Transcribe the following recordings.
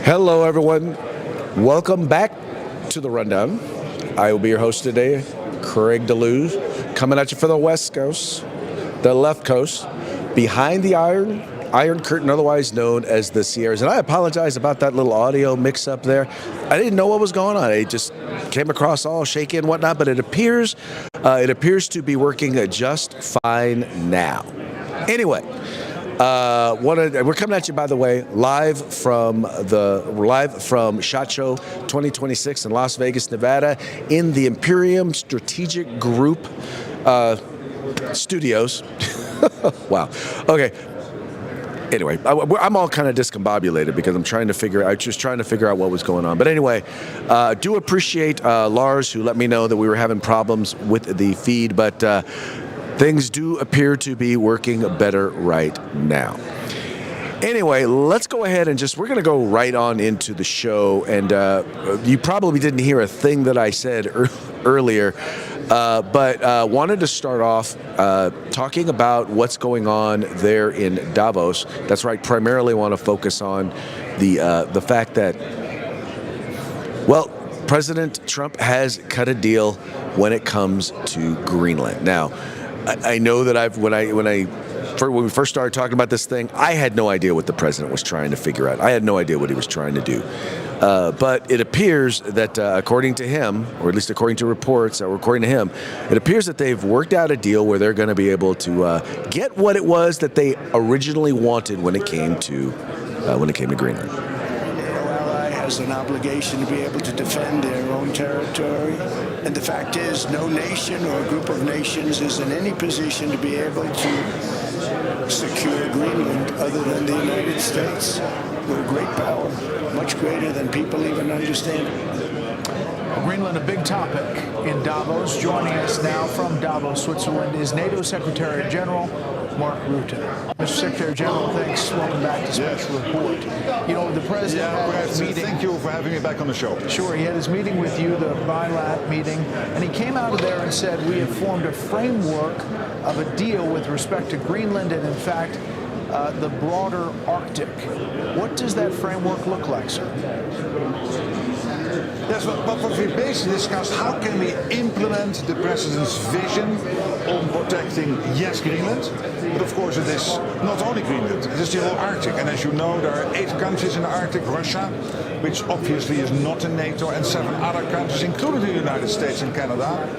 Hello, everyone. Welcome back to the Rundown. I will be your host today, Craig DeLuz, coming at you for the West Coast, the left coast, behind the Iron Curtain, otherwise known as the Sierras. And I apologize about that little audio mix-up there. I didn't know what was going on. It just came across all shaky and whatnot, but it appears to be working just fine now. Anyway. We're coming at you, by the way, live from SHOT Show 2026 in Las Vegas, Nevada, in the Imperium Strategic Group studios. Wow. Okay. Anyway, I'm all kind of discombobulated because I'm just trying to figure out what was going on. But anyway, do appreciate Lars, who let me know that we were having problems with the feed, but things do appear to be working better right now. Anyway, let's go ahead and we're going to go right on into the show. And you probably didn't hear a thing that I said earlier, but wanted to start off talking about what's going on there in Davos. That's right, primarily want to focus on the fact that, well, President Trump has cut a deal when it comes to Greenland. Now, I know that when we first started talking about this thing, I had no idea what the president was trying to figure out. I had no idea what he was trying to do. But it appears that according to him, or at least according to reports, or according to him, it appears that they've worked out a deal where they're going to be able to get what it was that they originally wanted when it came to Greenland. Has an obligation to be able to defend their own territory. And the fact is, no nation or a group of nations is in any position to be able to secure Greenland other than the United States. We're a great power, much greater than people even understand. Greenland, a big topic in Davos. Joining us now from Davos, Switzerland, is NATO Secretary General Mark Rutte. Mr. Secretary General, thanks. Welcome back to Special Report. You know, the president had his meeting. Thank you for having me back on the show. Sure, he had his meeting with you, the bilat meeting, and he came out of there and said, we have formed a framework of a deal with respect to Greenland and, in fact, the broader Arctic. What does that framework look like, sir? Yes, but what we basically discussed, how can we implement the president's vision on protecting, yes, Greenland, but of course it is not only Greenland, it is the whole Arctic. And as you know, there are 8 countries in the Arctic, Russia, which obviously is not in NATO, and 7 other countries, including the United States and Canada,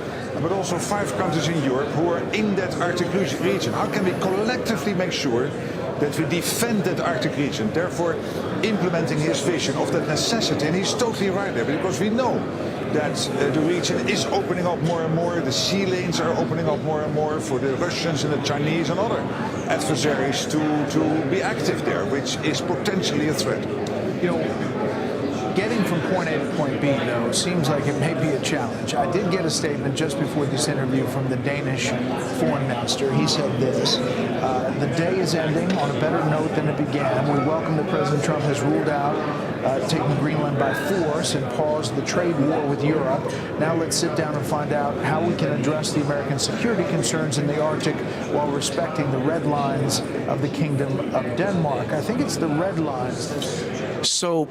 but also 5 countries in Europe who are in that Arctic region. How can we collectively make sure that we defend that Arctic region, therefore implementing his vision of that necessity? And he's totally right there, because we know that the region is opening up more and more, the sea lanes are opening up more and more for the Russians and the Chinese and other adversaries to be active there, which is potentially a threat. You know, getting from point A to point B, though, seems like it may be a challenge. I did get a statement just before this interview from the Danish foreign minister. He said this: the day is ending on a better note than it began. We welcome that President Trump has ruled out taking Greenland by force and paused the trade war with Europe. Now let's sit down and find out how we can address the American security concerns in the Arctic while respecting the red lines of the Kingdom of Denmark. I think it's the red lines. So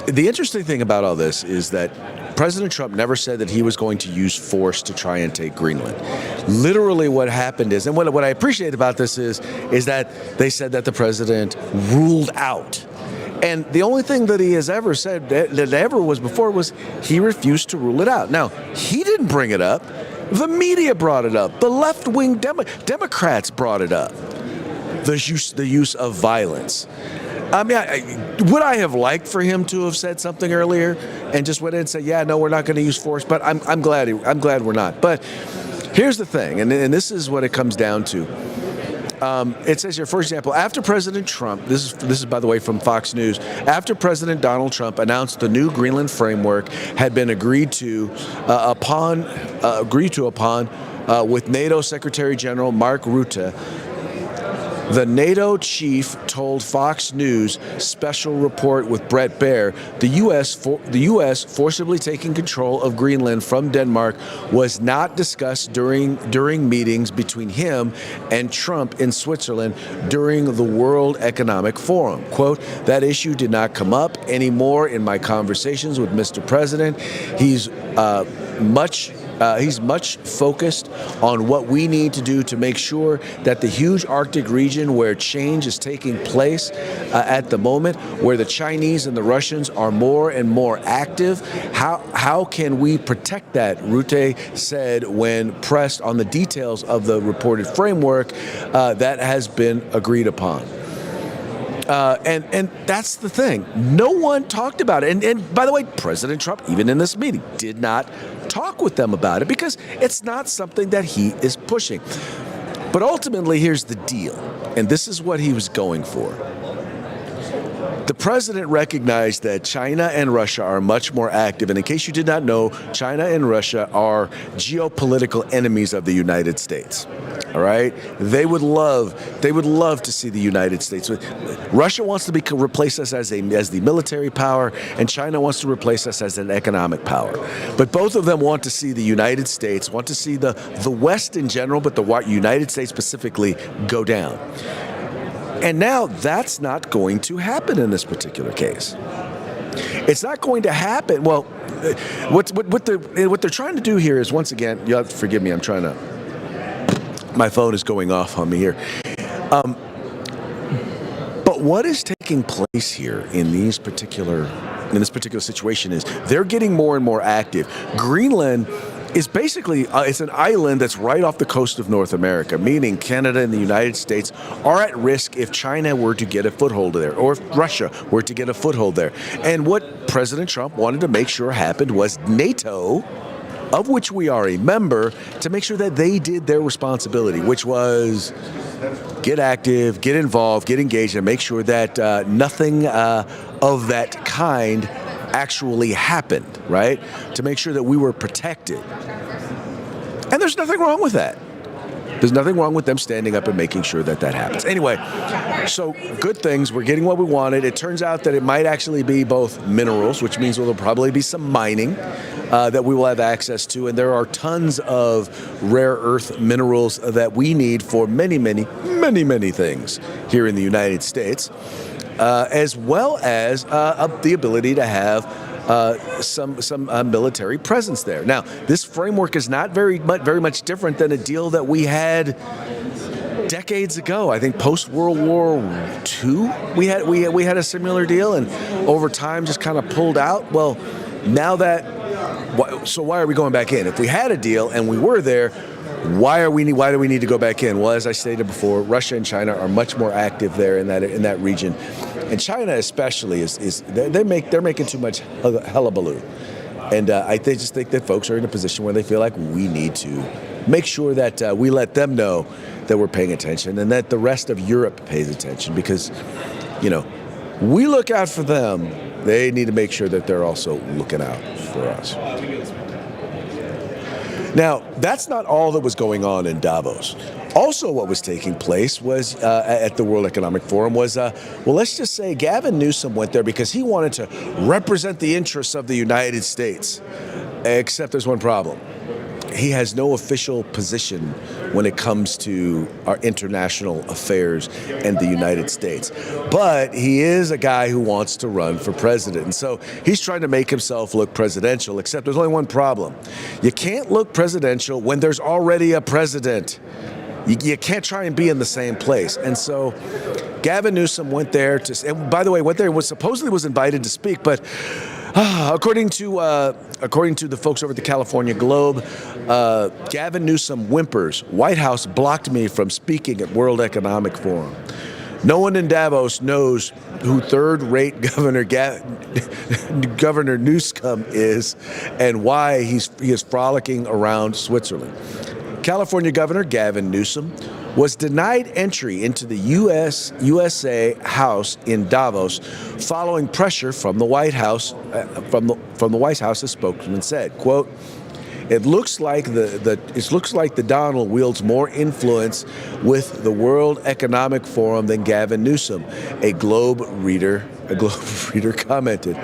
the interesting thing about all this is that President Trump never said that he was going to use force to try and take Greenland. Literally what happened is, and what I appreciate about this is that they said that the president ruled out. And the only thing that he has ever said that ever was before was he refused to rule it out. Now, he didn't bring it up. The media brought it up. The left-wing Democrats brought it up. The use of violence. I mean, would I have liked for him to have said something earlier and just went in and said, yeah, no, we're not going to use force, but I'm glad we're not. But here's the thing, and this is what it comes down to. It says here, for example, after President Trump, this is by the way from Fox News, after President Donald Trump announced the new Greenland framework had been agreed upon with NATO Secretary General Mark Rutte, The NATO chief told Fox News special report with Brett Baer the U.S. forcibly taking control of Greenland from Denmark was not discussed during meetings between him and Trump in Switzerland during the World Economic Forum. Quote, that issue did not come up anymore in my conversations with Mr. President. He's much focused on what we need to do to make sure that the huge Arctic region where change is taking place at the moment, where the Chinese and the Russians are more and more active, how can we protect that? Rutte said when pressed on the details of the reported framework that has been agreed upon. And that's the thing. No one talked about it. And by the way, President Trump, even in this meeting, did not talk with them about it because it's not something that he is pushing. But ultimately, here's the deal. And this is what he was going for. The president recognized that China and Russia are much more active. And in case you did not know, China and Russia are geopolitical enemies of the United States. All right, they would love to see the United States. Russia wants to replace us as the military power, and China wants to replace us as an economic power. But both of them want to see the United States, want to see the West in general, but the United States specifically go down. And now that's not going to happen in this particular case. It's not going to happen. Well, what they're trying to do here is, once again, you have to forgive me. My phone is going off on me here. But what is taking place here in this particular situation is they're getting more and more active. Greenland is basically it's an island that's right off the coast of North America, meaning Canada and the United States are at risk if China were to get a foothold there, or if Russia were to get a foothold there. And what President Trump wanted to make sure happened was NATO, of which we are a member, to make sure that they did their responsibility, which was get active, get involved, get engaged, and make sure that nothing of that kind actually happened, right? To make sure that we were protected. And there's nothing wrong with that. There's nothing wrong with them standing up and making sure that that happens. Anyway, so good things. We're getting what we wanted. It turns out that it might actually be both minerals, which means there'll probably be some mining that we will have access to. And there are tons of rare earth minerals that we need for many, many, many, many things here in the United States, as well as the ability to have some military presence there. Now, this framework is not very much different than a deal that we had decades ago. I think post World War II, we had a similar deal, and over time just kind of pulled out. Well, now so why are we going back in? If we had a deal and we were there, why do we need to go back in? Well, as I stated before, Russia and China are much more active there in that region. And China especially they're making too much hullabaloo, and I just think that folks are in a position where they feel like we need to make sure that we let them know that we're paying attention, and that the rest of Europe pays attention, because we look out for them. They need to make sure that they're also looking out for us. Now, that's not all that was going on in Davos. Also, what was taking place was at the World Economic Forum was, let's just say Gavin Newsom went there because he wanted to represent the interests of the United States. Except there's one problem. He has no official position when it comes to our international affairs and the United States. But he is a guy who wants to run for president. And so he's trying to make himself look presidential, except there's only one problem. You can't look presidential when there's already a president. You can't try and be in the same place. And so Gavin Newsom went there and by the way, supposedly was invited to speak, but according to the folks over at the California Globe, Gavin Newsom whimpers, "White House blocked me from speaking at World Economic Forum." No one in Davos knows who third-rate Governor Newsom is and why he is frolicking around Switzerland. California Governor Gavin Newsom was denied entry into the USA House in Davos following pressure from the White House. From the White House, a spokesman said, quote, It looks like the Donald wields more influence with the World Economic Forum than Gavin Newsom, a Globe reader commented.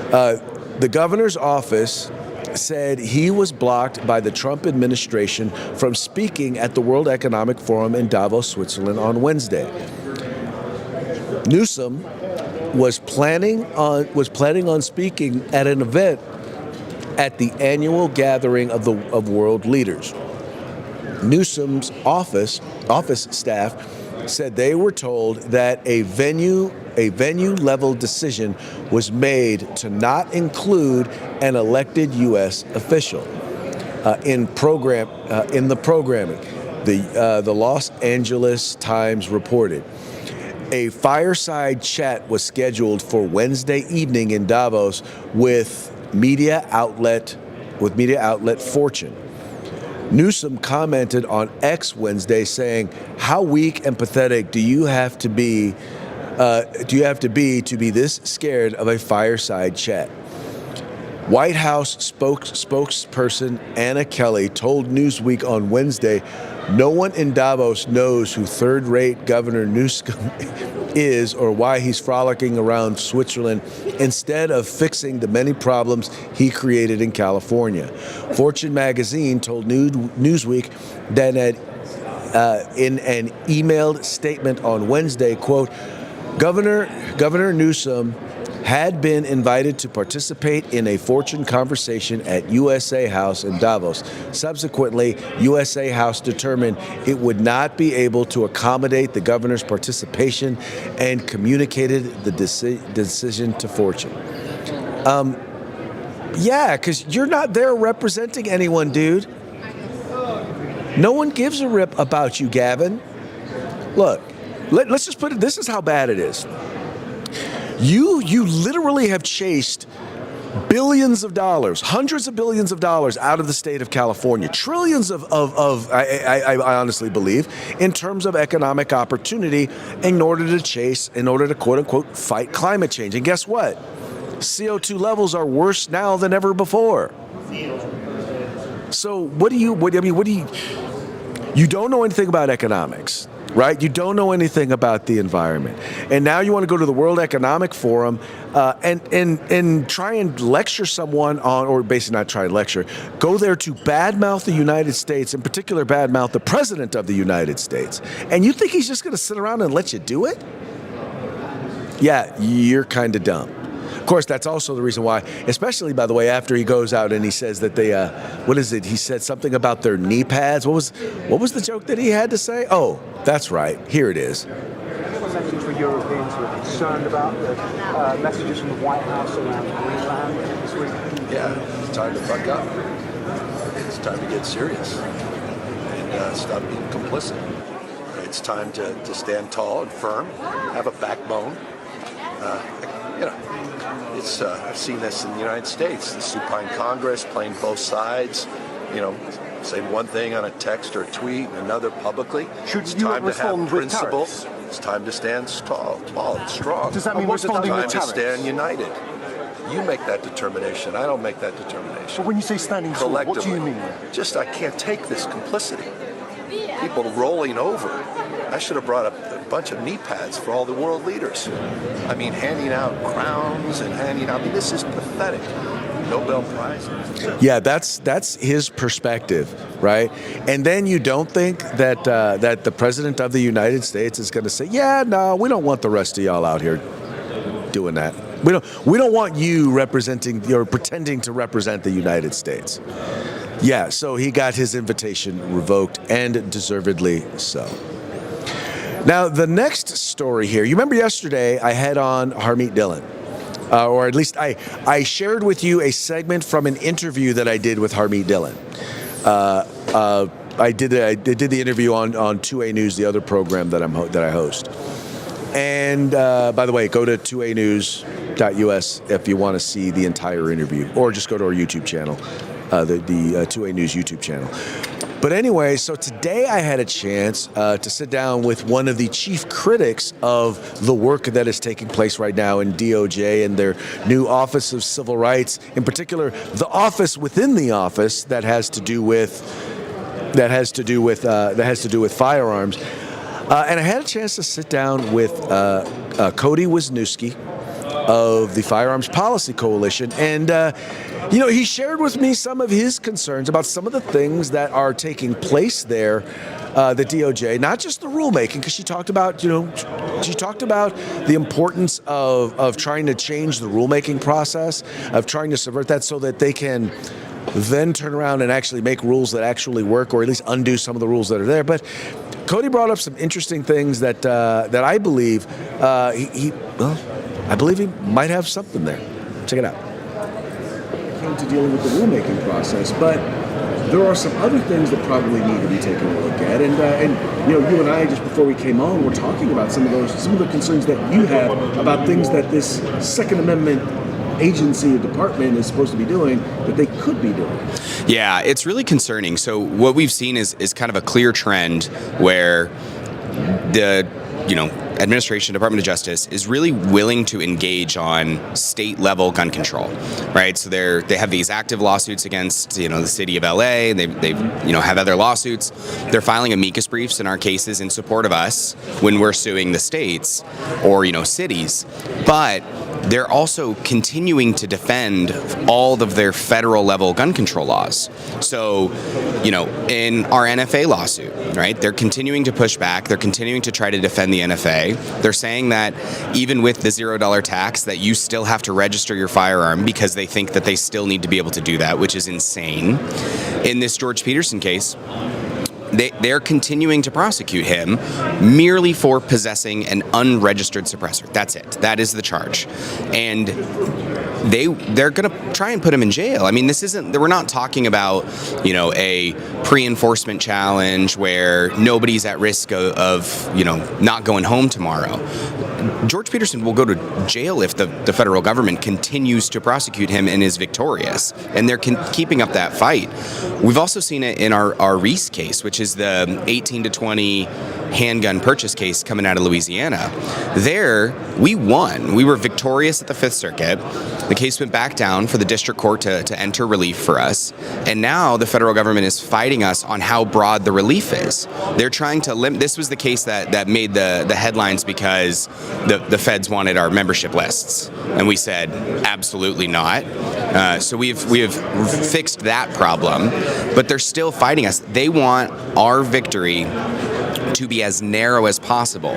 The governor's office said he was blocked by the Trump administration from speaking at the World Economic Forum in Davos, Switzerland on Wednesday. Newsom was planning on speaking at an event at the annual gathering of world leaders. Newsom's office staff said they were told that a venue level decision was made to not include an elected U.S. official in the programming. The Los Angeles Times reported. A fireside chat was scheduled for Wednesday evening in Davos with media outlet Fortune. Newsom commented on X Wednesday saying, "How weak and pathetic do you have to be to be this scared of a fireside chat?" White House spokesperson Anna Kelly told Newsweek on Wednesday, "No one in Davos knows who third-rate Governor Newsom is or why he's frolicking around Switzerland instead of fixing the many problems he created in California." Fortune magazine told Newsweek that in an emailed statement on Wednesday, quote, Governor Newsom had been invited to participate in a Fortune conversation at USA House in Davos. Subsequently, USA House determined it would not be able to accommodate the governor's participation and communicated the decision to Fortune. Yeah, because you're not there representing anyone, dude. No one gives a rip about you, Gavin. Look, let's just put it, this is how bad it is. You literally have chased billions of dollars, hundreds of billions of dollars out of the state of California, trillions I honestly believe, in terms of economic opportunity in order to quote unquote fight climate change. And guess what? CO2 levels are worse now than ever before. So you don't know anything about economics. Right? You don't know anything about the environment. And now you want to go to the World Economic Forum and try and lecture someone on, or basically not try and lecture, go there to badmouth the United States, in particular badmouth the President of the United States. And you think he's just going to sit around and let you do it? Yeah, you're kind of dumb. Of course, that's also the reason why, especially, by the way, after he goes out and he says that they, what is it? He said something about their knee pads. What was the joke that he had to say? Oh, that's right. Here it is. Message for Europeans who are concerned about the messages from the White House around Greenland this week? Yeah, it's time to buck up. It's time to get serious and stop being complicit. It's time to stand tall and firm, have a backbone. I've seen this in the United States, the supine Congress playing both sides, say one thing on a text or a tweet and another publicly. It's time to have principles. It's time to stand tall and strong. Does that mean responding with tariffs? It's time to stand united. You make that determination. I don't make that determination. But when you say standing tall, what do you mean? Just I can't take this complicity. People rolling over. I should have brought up a bunch of knee pads for all the world leaders. I mean, handing out crowns and this is pathetic. Nobel Prize. Yeah, that's his perspective, right? And then you don't think that that the President of the United States is going to say, "Yeah, no, we don't want the rest of y'all out here doing that. We don't want you representing or pretending to represent the United States." Yeah, so he got his invitation revoked, and deservedly so. Now, the next story here, you remember yesterday I had on Harmeet Dillon, or at least I shared with you a segment from an interview that I did with Harmeet Dillon. I did the interview on 2A News, the other program that I host. And by the way, go to 2anews.us if you want to see the entire interview, or just go to our YouTube channel, the 2A News YouTube channel. But anyway, so today I had a chance to sit down with one of the chief critics of the work that is taking place right now in DOJ and their new Office of Civil Rights, in particular, the office within the office that has to do with firearms. And I had a chance to sit down with Cody Wisniewski of the Firearms Policy Coalition, and he shared with me some of his concerns about some of the things that are taking place there, the DOJ, not just the rulemaking, because she talked about the importance of trying to change the rulemaking process, of trying to subvert that so that they can then turn around and actually make rules that actually work, or at least undo some of the rules that are there. But Cody brought up some interesting things that I believe I believe he might have something there. Check it out. Came to dealing with the rulemaking process, but there are some other things that probably need to be taken a look at. And you and I, just before we came on, were talking about some of the concerns that you have about things that this Second Amendment agency or department is supposed to be doing that they could be doing. Yeah, it's really concerning. So what we've seen is kind of a clear trend where the administration, Department of Justice, is really willing to engage on state-level gun control, right? So they have these active lawsuits against the city of LA. They've have other lawsuits. They're filing amicus briefs in our cases in support of us when we're suing the states or cities, but they're also continuing to defend all of their federal level gun control laws. So, in our NFA lawsuit, right, they're continuing to push back. They're continuing to try to defend the NFA. They're saying that even with the $0 tax, that you still have to register your firearm because they think that they still need to be able to do that, which is insane. In this George Peterson case, they're continuing to prosecute him merely for possessing an unregistered suppressor. That's it. That is the charge. And they're going to try and put him in jail. I mean, we're not talking about, a pre-enforcement challenge where nobody's at risk of not going home tomorrow. George Peterson will go to jail if the federal government continues to prosecute him and is victorious. And they're keeping up that fight. We've also seen it in our Reese case, which is the 18 to 20 handgun purchase case coming out of Louisiana. There, we won. We were victorious at the Fifth Circuit. The case went back down for the district court to enter relief for us. And now the federal government is fighting us on how broad the relief is. They're trying to limit. This was the case that made the headlines because the feds wanted our membership lists. And we said, absolutely not. So we have fixed that problem, but they're still fighting us. They want our victory to be as narrow as possible,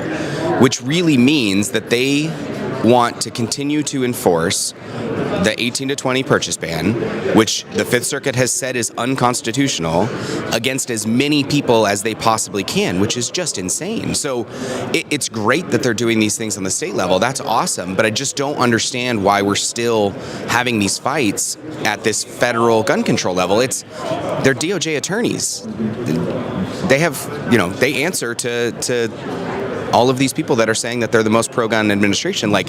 which really means that they want to continue to enforce the 18 to 20 purchase ban, which the Fifth Circuit has said is unconstitutional, against as many people as they possibly can, which is just insane. So it's great that they're doing these things on the state level. That's awesome, but I just don't understand why we're still having these fights at this federal gun control level. They're DOJ attorneys. They have, they answer to all of these people that are saying that they're the most pro-gun administration. Like,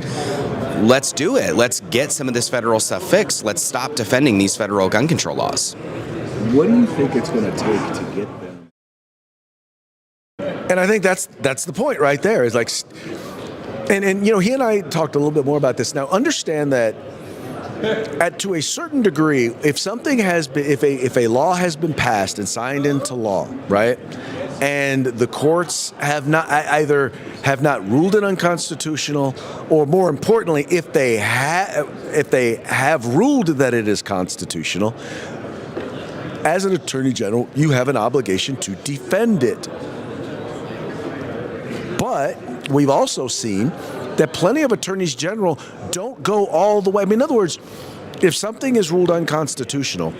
let's do it. Let's get some of this federal stuff fixed. Let's stop defending these federal gun control laws. What do you think it's going to take to get them? And I think that's the point right there. Is like, and he and I talked a little bit more about this. Now, understand that to a certain degree, if something has been, if a law has been passed and signed into law, right, and the courts have not ruled it unconstitutional, or more importantly, if they have ruled that it is constitutional, as an attorney general, you have an obligation to defend it. But we've also seen that plenty of attorneys general don't go all the way. I mean, in other words, if something is ruled unconstitutional,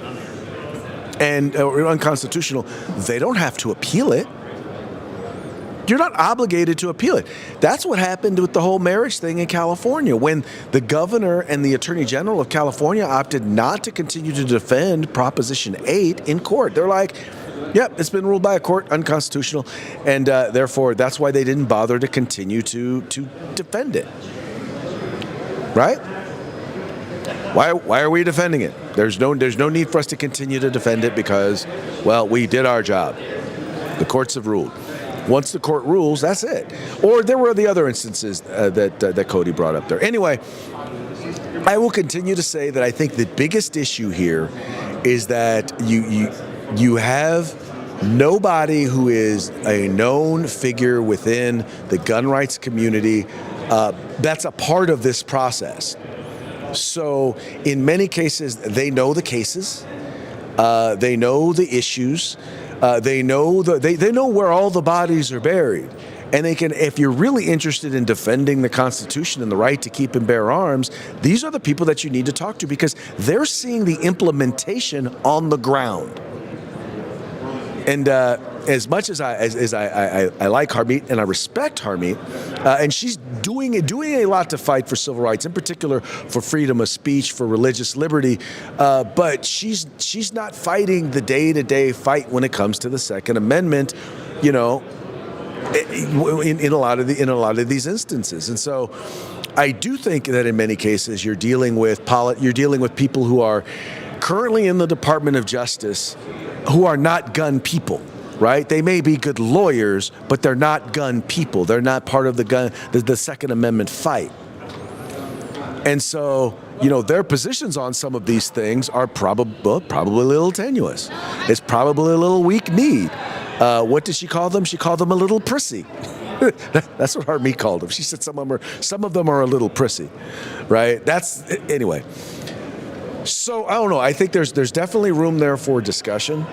they don't have to appeal it. You're not obligated to appeal it. That's what happened with the whole marriage thing in California, when the governor and the attorney general of California opted not to continue to defend Proposition 8 in court. They're like, yep, it's been ruled by a court unconstitutional, and therefore that's why they didn't bother to continue to defend it. Right? Why are we defending it? There's no need for us to continue to defend it because, well, we did our job. The courts have ruled. Once the court rules, that's it. Or there were the other instances that Cody brought up there. Anyway, I will continue to say that I think the biggest issue here is that you have nobody who is a known figure within the gun rights community that's a part of this process. So in many cases, they know the cases, they know the issues, they know they know where all the bodies are buried. And they can, if you're really interested in defending the Constitution and the right to keep and bear arms, these are the people that you need to talk to because they're seeing the implementation on the ground. And as much as I like Harmeet and I respect Harmeet, and she's doing a lot to fight for civil rights, in particular for freedom of speech, for religious liberty, but she's not fighting the day-to-day fight when it comes to the Second Amendment, you know, in a lot of these instances. And so I do think that in many cases you're dealing with people who are currently in the Department of Justice who are not gun people, right? They may be good lawyers, but they're not gun people. They're not part of the Second Amendment fight. And so, you know, their positions on some of these things are probably a little tenuous. It's probably a little weak-kneed. What did she call them? She called them a little prissy. That's what Harmeet called them. She said some of them are a little prissy, right? Anyway. So I don't know. I think there's definitely room there for discussion.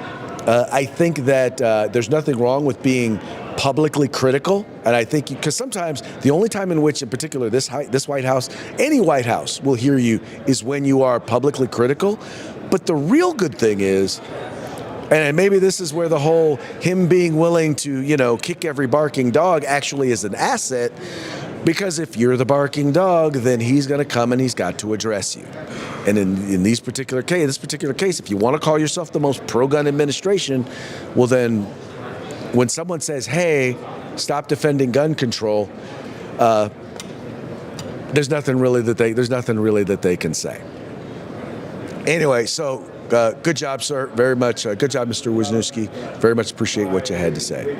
I think that there's nothing wrong with being publicly critical, and I think because sometimes the only time in which, in particular, this White House, any White House will hear you is when you are publicly critical. But the real good thing is, and maybe this is where the whole him being willing to, you know, kick every barking dog actually is an asset. Because if you're the barking dog, then he's going to come and he's got to address you. And in this particular case, if you want to call yourself the most pro-gun administration, well then, when someone says, "Hey, stop defending gun control," there's nothing really that they can say. Anyway, so. Good job, sir. Very much. Good job, Mr. Wisniewski. Very much appreciate what you had to say.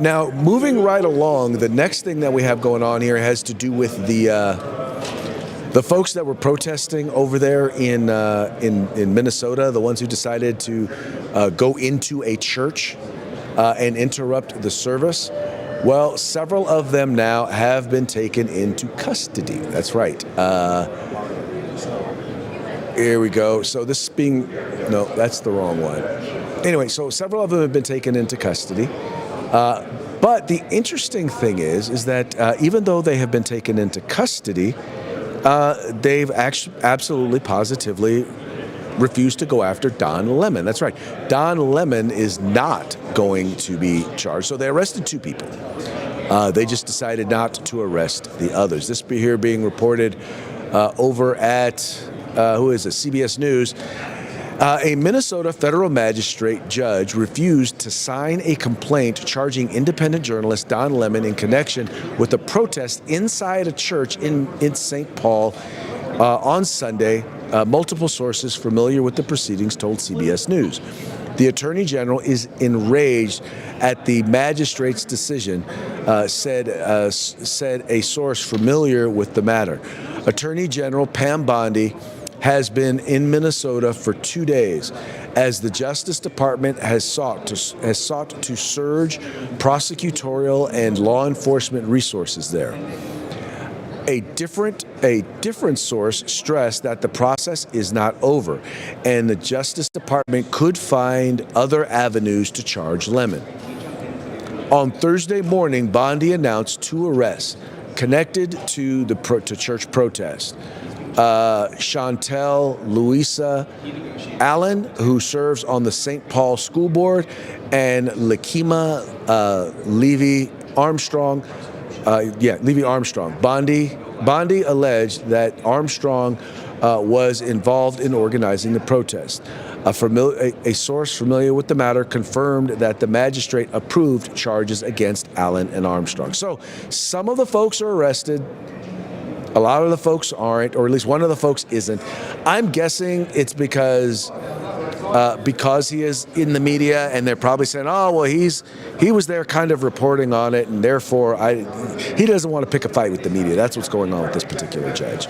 Now, moving right along, the next thing that we have going on here has to do with the folks that were protesting over there in Minnesota, the ones who decided to go into a church and interrupt the service. Well, several of them now have been taken into custody. That's right. Here we go. So this being, no, that's the wrong one. Anyway, so several of them have been taken into custody. But the interesting thing is that even though they have been taken into custody, they've actually absolutely positively refused to go after Don Lemon. That's right. Don Lemon is not going to be charged. So they arrested two people. They just decided not to arrest the others. This here being reported over at who is it? CBS News. A Minnesota federal magistrate judge refused to sign a complaint charging independent journalist Don Lemon in connection with a protest inside a church in St. Paul on Sunday. Multiple sources familiar with the proceedings told CBS News. The Attorney General is enraged at the magistrate's decision, said a source familiar with the matter. Attorney General Pam Bondi has been in Minnesota for 2 days as the Justice Department has sought to surge prosecutorial and law enforcement resources there. A different source stressed that the process is not over, and the Justice Department could find other avenues to charge Lemon. On Thursday morning, Bondi announced 2 arrests connected to the church protest. Chantel Louisa Allen, who serves on the St. Paul School Board, and Lakima Levy Armstrong. Levy Armstrong. Bondi alleged that Armstrong was involved in organizing the protest. A source familiar with the matter confirmed that the magistrate approved charges against Allen and Armstrong. So some of the folks are arrested. A lot of the folks aren't, or at least one of the folks isn't. I'm guessing it's because he is in the media, and they're probably saying, "Oh, well, he was there, kind of reporting on it, and therefore he doesn't want to pick a fight with the media." That's what's going on with this particular judge.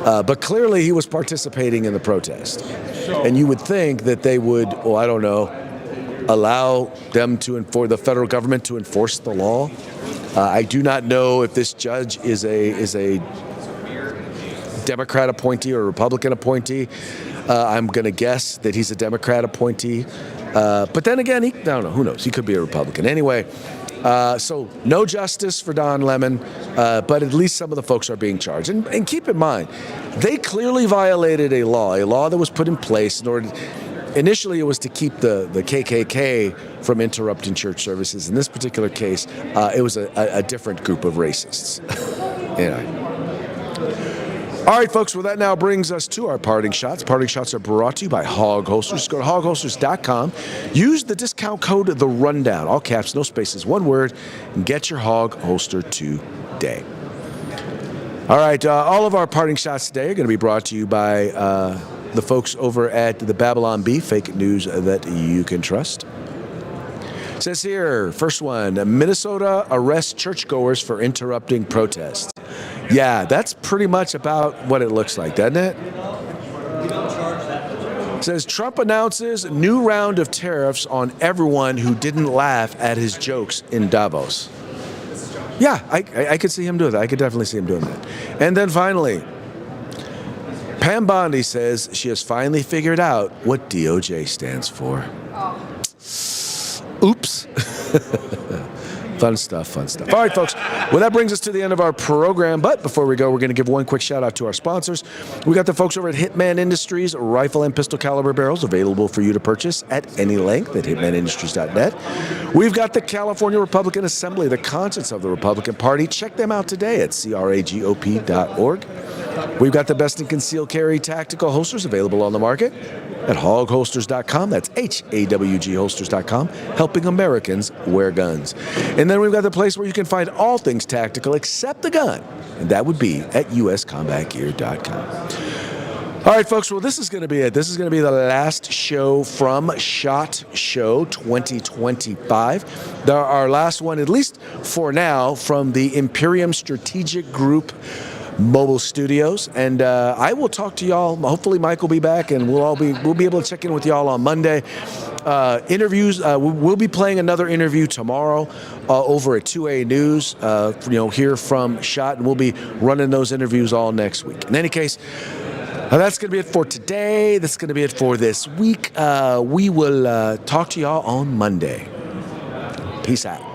But clearly, he was participating in the protest, and you would think that they would, well, I don't know, allow them for the federal government to enforce the law. I do not know if this judge is a Democrat appointee or a Republican appointee. I'm going to guess that he's a Democrat appointee. But then again, I don't know. Who knows? He could be a Republican. Anyway, so no justice for Don Lemon, but at least some of the folks are being charged. And keep in mind, they clearly violated a law that was put in place in order initially it was to keep the KKK from interrupting church services. In this particular case, it was a different group of racists. Anyway. All right, folks, well, that now brings us to our parting shots. Parting shots are brought to you by Hog Holsters. Go to hogholsters.com. Use the discount code The Rundown, all caps, no spaces, one word, and get your Hog Holster today. All right, all of our parting shots today are going to be brought to you by the folks over at the Babylon Bee, fake news that you can trust. It says here, first one, Minnesota arrests churchgoers for interrupting protests. Yeah, that's pretty much about what it looks like, doesn't it? It says Trump announces new round of tariffs on everyone who didn't laugh at his jokes in Davos. Yeah, I could see him doing that. I could definitely see him doing that. And then finally, Pam Bondi says she has finally figured out what DOJ stands for. Oops. Fun stuff. All right, folks. Well, that brings us to the end of our program. But before we go, we're going to give one quick shout out to our sponsors. We got the folks over at Hitman Industries, rifle and pistol caliber barrels available for you to purchase at any length at hitmanindustries.net. We've got the California Republican Assembly, the conscience of the Republican Party. Check them out today at cragop.org. We've got the best in concealed carry tactical holsters available on the market at hogholsters.com. That's HAWGholsters.com, helping Americans wear guns. And then we've got the place where you can find all things tactical except the gun, and that would be at uscombatgear.com. All right, folks, well, this is going to be it. This is going to be the last show from SHOT Show 2025. Our last one, at least for now, from the Imperium Strategic Group mobile studios, and I will talk to y'all. Hopefully Mike will be back, and we'll be able to check in with y'all on Monday. Interviews, we'll be playing another interview tomorrow over at 2A News, here from SHOT, and we'll be running those interviews all next week. In any case, that's going to be it for today. That's going to be it for this week. We will talk to y'all on Monday. Peace out.